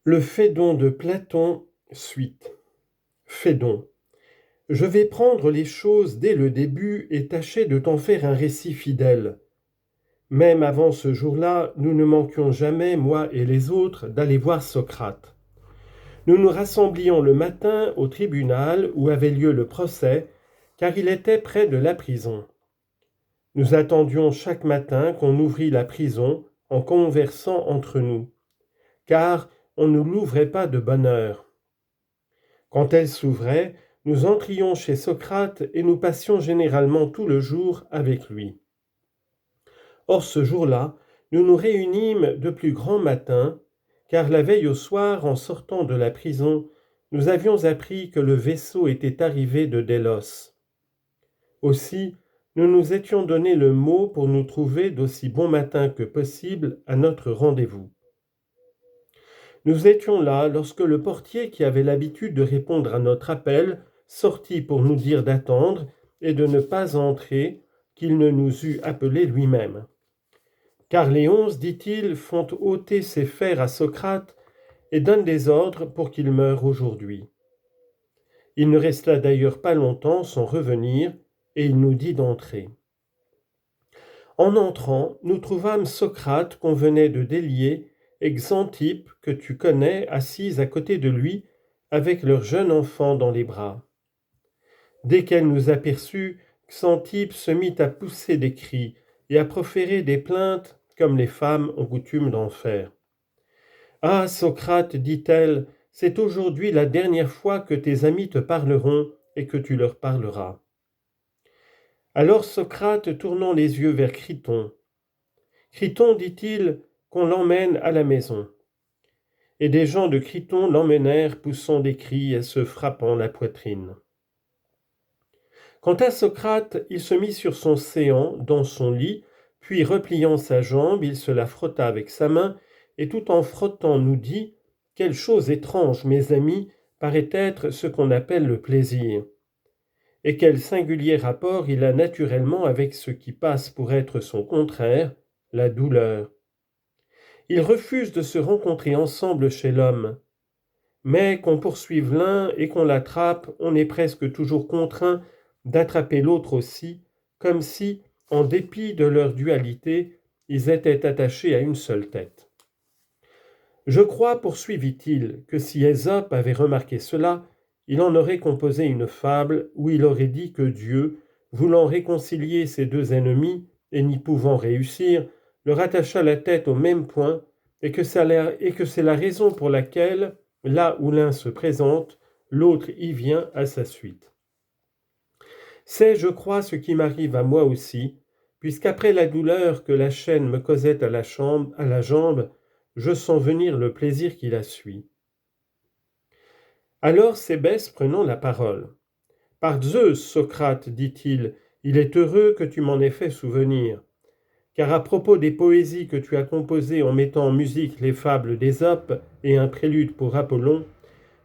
Le Phédon de Platon, suite. Phédon. Je vais prendre les choses dès le début et tâcher de t'en faire un récit fidèle. Même avant ce jour-là, nous ne manquions jamais, moi et les autres, d'aller voir Socrate. Nous nous rassemblions le matin au tribunal où avait lieu le procès, car il était près de la prison. Nous attendions chaque matin qu'on ouvrît la prison en conversant entre nous, car on ne l'ouvrait pas de bonne heure. Quand elle s'ouvrait, nous entrions chez Socrate et nous passions généralement tout le jour avec lui. Or ce jour-là, nous nous réunîmes de plus grand matin, car la veille au soir, en sortant de la prison, nous avions appris que le vaisseau était arrivé de Délos. Aussi, nous nous étions donné le mot pour nous trouver d'aussi bon matin que possible à notre rendez-vous. Nous étions là lorsque le portier qui avait l'habitude de répondre à notre appel sortit pour nous dire d'attendre et de ne pas entrer, qu'il ne nous eût appelés lui-même. Car les 11, dit-il, font ôter ses fers à Socrate et donnent des ordres pour qu'il meure aujourd'hui. Il ne resta d'ailleurs pas longtemps sans revenir, et il nous dit d'entrer. En entrant, nous trouvâmes Socrate qu'on venait de délier et Xanthippe, que tu connais, assise à côté de lui, avec leur jeune enfant dans les bras. Dès qu'elle nous aperçut, Xanthippe se mit à pousser des cris et à proférer des plaintes comme les femmes ont coutume d'en faire. « Ah, Socrate, dit-elle, c'est aujourd'hui la dernière fois que tes amis te parleront et que tu leur parleras. » Alors Socrate, tournant les yeux vers Criton, « Criton, dit-il, qu'on l'emmène à la maison. » Et des gens de Criton l'emmenèrent poussant des cris et se frappant la poitrine. Quant à Socrate, il se mit sur son séant, dans son lit, puis repliant sa jambe, il se la frotta avec sa main, et tout en frottant nous dit « Quelle chose étrange, mes amis, paraît être ce qu'on appelle le plaisir. Et quel singulier rapport il a naturellement avec ce qui passe pour être son contraire, la douleur. Ils refusent de se rencontrer ensemble chez l'homme. Mais qu'on poursuive l'un et qu'on l'attrape, on est presque toujours contraint d'attraper l'autre aussi, comme si, en dépit de leur dualité, ils étaient attachés à une seule tête. Je crois, poursuivit-il, que si Ésope avait remarqué cela, il en aurait composé une fable où il aurait dit que Dieu, voulant réconcilier ses deux ennemis et n'y pouvant réussir, leur attacha la tête au même point et que c'est la raison pour laquelle, là où l'un se présente, l'autre y vient à sa suite. C'est, je crois, ce qui m'arrive à moi aussi, puisqu'après la douleur que la chaîne me causait à la jambe, je sens venir le plaisir qui la suit. Alors Cébès prenant la parole. « Par Zeus, Socrate, dit-il, il est heureux que tu m'en aies fait souvenir. Car à propos des poésies que tu as composées en mettant en musique les fables d'Ésope et un prélude pour Apollon,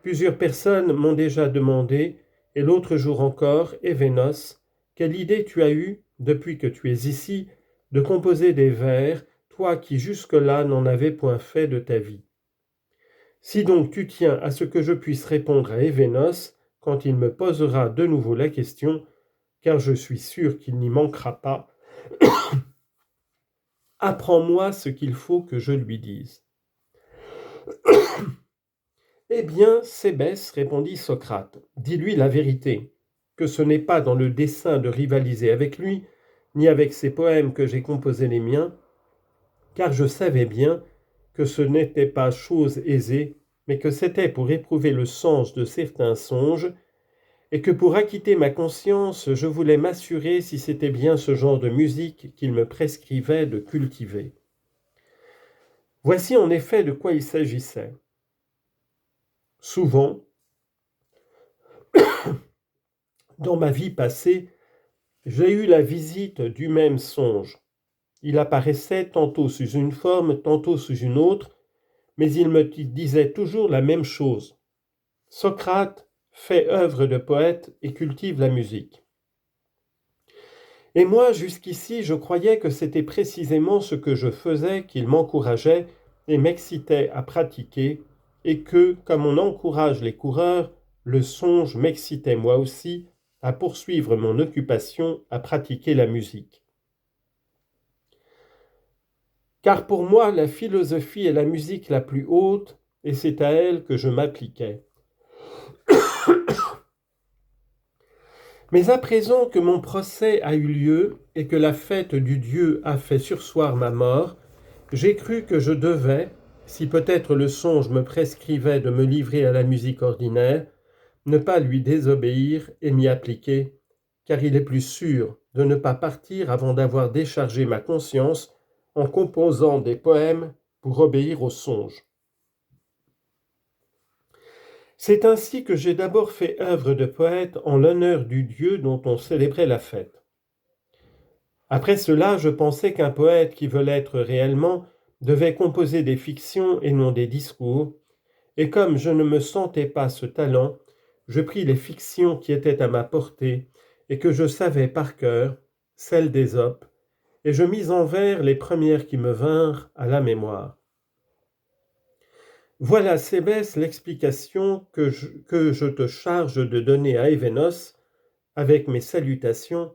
plusieurs personnes m'ont déjà demandé, et l'autre jour encore, Événos, quelle idée tu as eue, depuis que tu es ici, de composer des vers, toi qui jusque-là n'en avais point fait de ta vie. Si donc tu tiens à ce que je puisse répondre à Événos quand il me posera de nouveau la question, car je suis sûr qu'il n'y manquera pas, apprends-moi ce qu'il faut que je lui dise. » Eh bien, Cébès, répondit Socrate, dis-lui la vérité, que ce n'est pas dans le dessein de rivaliser avec lui, ni avec ses poèmes que j'ai composé les miens, car je savais bien que ce n'était pas chose aisée, mais que c'était pour éprouver le sens de certains songes, et que pour acquitter ma conscience, je voulais m'assurer si c'était bien ce genre de musique qu'il me prescrivait de cultiver. Voici en effet de quoi il s'agissait. Souvent, dans ma vie passée, j'ai eu la visite du même songe. Il apparaissait tantôt sous une forme, tantôt sous une autre, mais il me disait toujours la même chose. Socrate fait œuvre de poète et cultive la musique. Et moi, jusqu'ici, je croyais que c'était précisément ce que je faisais qu'il m'encourageait et m'excitait à pratiquer, et que, comme on encourage les coureurs, le songe m'excitait moi aussi à poursuivre mon occupation, à pratiquer la musique. Car pour moi, la philosophie est la musique la plus haute, et c'est à elle que je m'appliquais. Mais à présent que mon procès a eu lieu et que la fête du Dieu a fait surseoir ma mort, j'ai cru que je devais, si peut-être le songe me prescrivait de me livrer à la musique ordinaire, ne pas lui désobéir et m'y appliquer, car il est plus sûr de ne pas partir avant d'avoir déchargé ma conscience en composant des poèmes pour obéir au songe. C'est ainsi que j'ai d'abord fait œuvre de poète en l'honneur du Dieu dont on célébrait la fête. Après cela, je pensais qu'un poète qui veut l'être réellement devait composer des fictions et non des discours, et comme je ne me sentais pas ce talent, je pris les fictions qui étaient à ma portée et que je savais par cœur, celles d'Ésope, et je mis en vers les premières qui me vinrent à la mémoire. Voilà, Cébès, l'explication que je te charge de donner à Événos, avec mes salutations,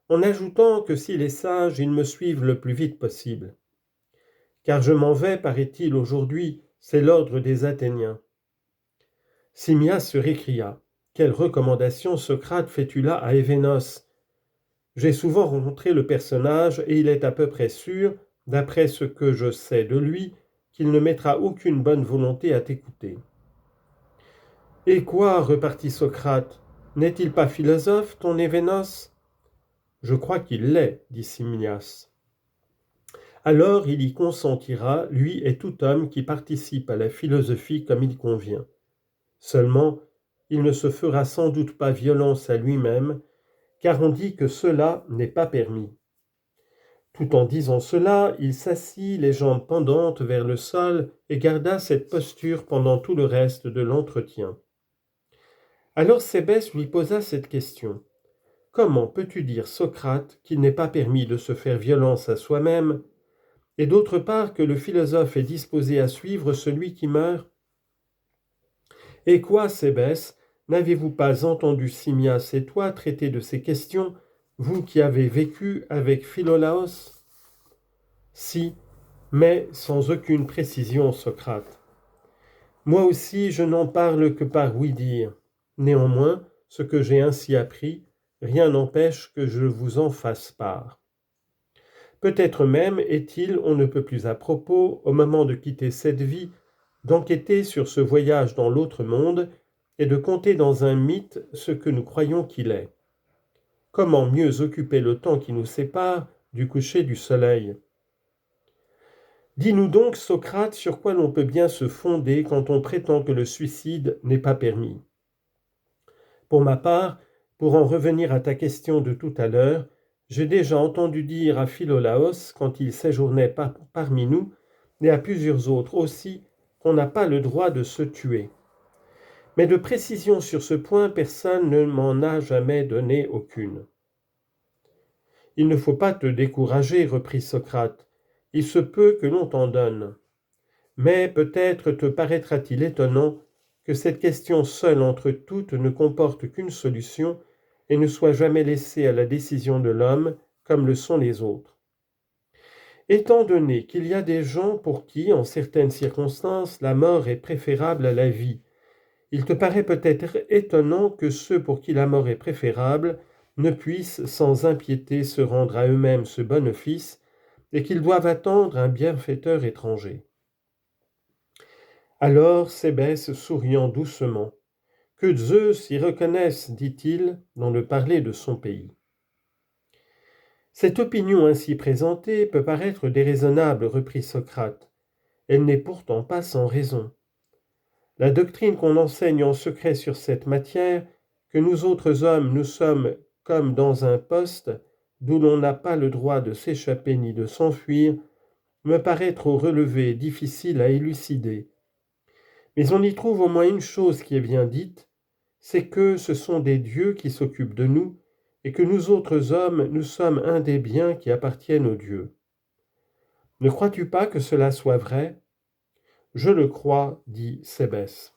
en ajoutant que s'il est sage, il me suive le plus vite possible. Car je m'en vais, paraît-il, aujourd'hui, c'est l'ordre des Athéniens. Simmias se récria. Quelle recommandation, Socrate, fais-tu là à Événos? J'ai souvent rencontré le personnage et il est à peu près sûr, d'après ce que je sais de lui, qu'il ne mettra aucune bonne volonté à t'écouter. Et quoi, repartit Socrate, n'est-il pas philosophe, ton Événos? Je crois qu'il l'est, dit Simmias. Alors il y consentira, lui et tout homme qui participe à la philosophie comme il convient. Seulement, il ne se fera sans doute pas violence à lui-même, car on dit que cela n'est pas permis. Tout en disant cela, il s'assit, les jambes pendantes vers le sol, et garda cette posture pendant tout le reste de l'entretien. Alors Cébès lui posa cette question. Comment peux-tu dire, Socrate, qu'il n'est pas permis de se faire violence à soi-même, et d'autre part que le philosophe est disposé à suivre celui qui meurt? Et quoi, Cébès, n'avez-vous pas entendu Simmias et toi traiter de ces questions, vous qui avez vécu avec Philolaos? Si, mais sans aucune précision, Socrate. Moi aussi, je n'en parle que par ouï-dire. Néanmoins, ce que j'ai ainsi appris, rien n'empêche que je vous en fasse part. Peut-être même est-il, on ne peut plus à propos, au moment de quitter cette vie, d'enquêter sur ce voyage dans l'autre monde et de compter dans un mythe ce que nous croyons qu'il est. Comment mieux occuper le temps qui nous sépare du coucher du soleil? Dis-nous donc, Socrate, sur quoi l'on peut bien se fonder quand on prétend que le suicide n'est pas permis. Pour ma part, pour en revenir à ta question de tout à l'heure, j'ai déjà entendu dire à Philolaos, quand il séjournait parmi nous, et à plusieurs autres aussi, qu'on n'a pas le droit de se tuer. Mais de précision sur ce point, personne ne m'en a jamais donné aucune. Il ne faut pas te décourager, reprit Socrate. Il se peut que l'on t'en donne. Mais peut-être te paraîtra-t-il étonnant que cette question seule entre toutes ne comporte qu'une solution et ne soit jamais laissée à la décision de l'homme comme le sont les autres. Étant donné qu'il y a des gens pour qui, en certaines circonstances, la mort est préférable à la vie, il te paraît peut-être étonnant que ceux pour qui la mort est préférable ne puissent sans impiété se rendre à eux-mêmes ce bon office et qu'ils doivent attendre un bienfaiteur étranger. Alors Cébès, souriant doucement, « Que Zeus y reconnaisse, dit-il, dans le parler de son pays. » Cette opinion ainsi présentée peut paraître déraisonnable, reprit Socrate. Elle n'est pourtant pas sans raison. La doctrine qu'on enseigne en secret sur cette matière, que nous autres hommes nous sommes comme dans un poste d'où l'on n'a pas le droit de s'échapper ni de s'enfuir, me paraît trop relevée et difficile à élucider. Mais on y trouve au moins une chose qui est bien dite, c'est que ce sont des dieux qui s'occupent de nous et que nous autres hommes, nous sommes un des biens qui appartiennent aux dieux. Ne crois-tu pas que cela soit vrai? Je le crois, dit Cébès.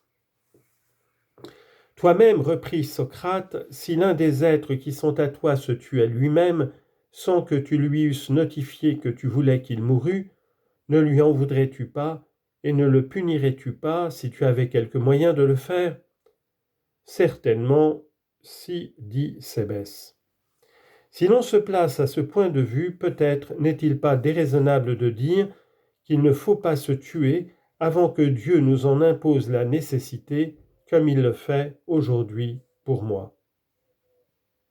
Toi-même, reprit Socrate, si l'un des êtres qui sont à toi se tuait lui-même, sans que tu lui eusses notifié que tu voulais qu'il mourût, ne lui en voudrais-tu pas, et ne le punirais-tu pas si tu avais quelque moyen de le faire? Certainement, si, dit Cébès. Si l'on se place à ce point de vue, peut-être n'est-il pas déraisonnable de dire qu'il ne faut pas se tuer avant que Dieu nous en impose la nécessité, comme il le fait aujourd'hui pour moi.